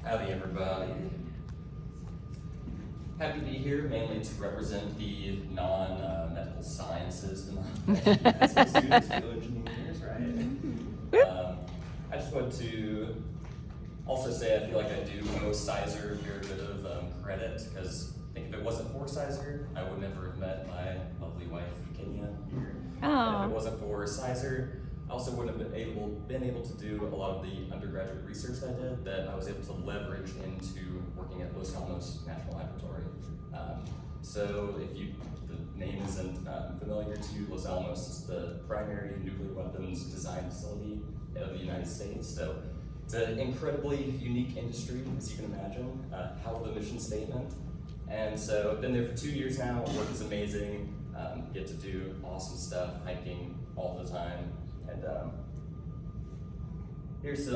Howdy, everybody. Happy to be here, mainly to represent the non-medical sciences, the non-medical students, who engineers, right? I just want to also say I feel like I do owe Sizer here a bit of credit, because I think if it wasn't for Sizer, I would never have met my lovely wife, Kenya, here. And if it wasn't for Sizer, I also wouldn't have been able to do a lot of the undergraduate research I did that I was able to leverage into working at Los Alamos National Laboratory. So if the name isn't familiar to you, Los Alamos is the primary nuclear weapons design facility of the United States. So it's an incredibly unique industry, as you can imagine, hell of a mission statement. And so I've been there for 2 years now. Work is amazing. Get to do awesome stuff, hiking all the time. And here's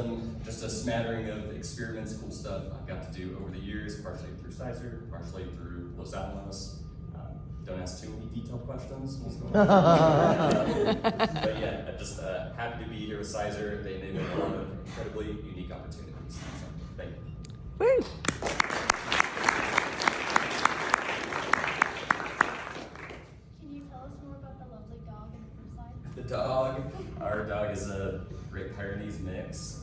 just a smattering of experiments, cool stuff I've got to do over the years, partially through Sizer, partially through Los Alamos. Don't ask too many detailed questions. What's going on? But yeah, I'm just happy to be here with Sizer. They enable a lot of incredibly unique opportunities. So, thank you. Woo. Can you tell us more about the lovely dog in the first slide? The dog, our dog is a Great Pyrenees mix.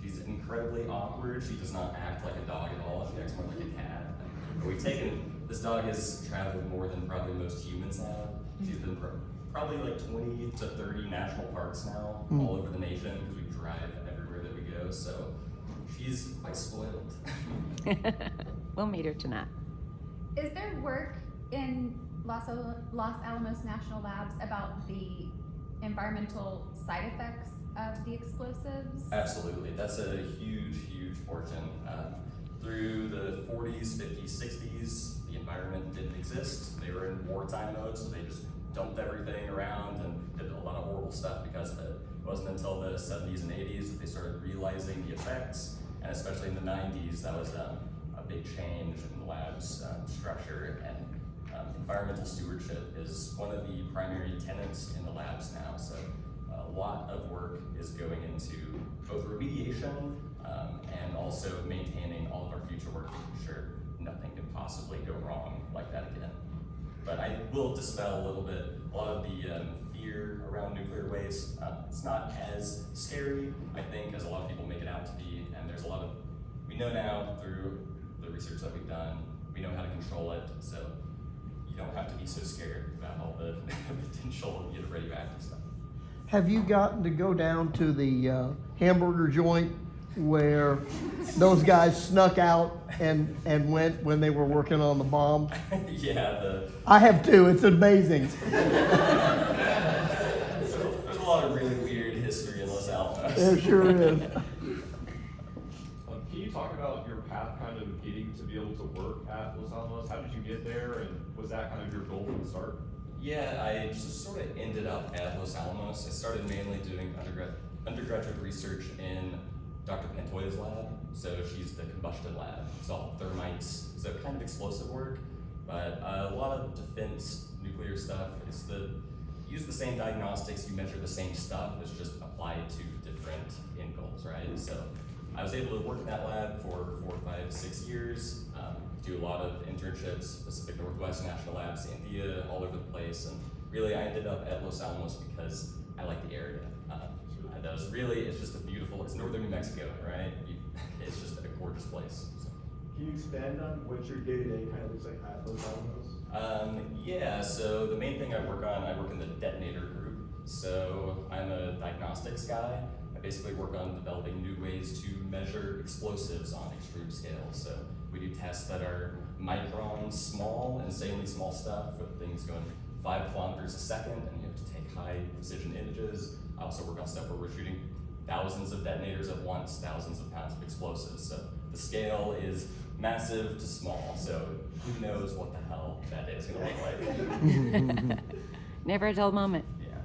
She's incredibly awkward. She does not act like a dog at all. She acts more like a cat. This dog has traveled more than probably most humans have. She's been probably like 20 to 30 national parks now, all over the nation, because we drive everywhere that we go. So she's quite spoiled. We'll meet her tonight. Is there work in Los Alamos National Labs about the environmental side effects of the explosives? Absolutely, that's a huge, huge portion. Through the 40s, 50s, 60s, the environment didn't exist. They were in wartime mode, so they just dumped everything around and did a lot of horrible stuff because of it. It wasn't until the 70s and 80s that they started realizing the effects, and especially in the 90s, that was a big change in the lab's structure, and environmental stewardship is one of the primary tenets in the labs now. So a lot of work is going into both remediation and also maintaining all of our future work, making sure nothing can possibly go wrong like that again. But I will dispel a little bit a lot of the fear around nuclear waste. It's not as scary, I think, as a lot of people make it out to be, and there's a lot of, we know now through the research that we've done, we know how to control it, so you don't have to be so scared about all the potential radioactive stuff. Have you gotten to go down to the hamburger joint where those guys snuck out and went when they were working on the bomb? Yeah, I have too. It's amazing. there's a lot of really weird history in Los Alamos. There sure is. Can you talk about your path kind of getting to be able to work at Los Alamos? How did you get there, and was that kind of your goal from the start? Yeah, I just sort of ended up at Los Alamos. I started mainly doing undergraduate research in Dr. Pantoya's lab. So she's the combustion lab. It's all thermites, so kind of explosive work, but a lot of defense nuclear stuff. Use the same diagnostics, you measure the same stuff, it's just applied to different end goals, right? So I was able to work in that lab for 4, 5, 6 years, do a lot of internships, Pacific Northwest National Labs, India, all over the place, and really I ended up at Los Alamos because I like the area. It's just it's northern New Mexico, right? It's just a gorgeous place. So. Can you expand on what your day-to-day kind of looks like at Los Alamos? Yeah, so the main thing I work in the detonator group. So I'm a diagnostics guy. I basically work on developing new ways to measure explosives on extreme scales. So we do tests that are micron small, insanely small stuff with things going 5 kilometers a second, and you have to take high precision images. I also work on stuff where we're shooting thousands of detonators at once, thousands of pounds of explosives. So the scale is massive to small. So who knows what the hell that is going to look like. Never a dull moment. Yeah.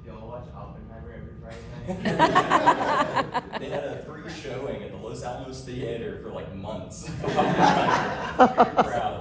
Y'all watch Oppenheimer every Friday night? They had a free showing at the Los Alamos Theater for like months. Very proud.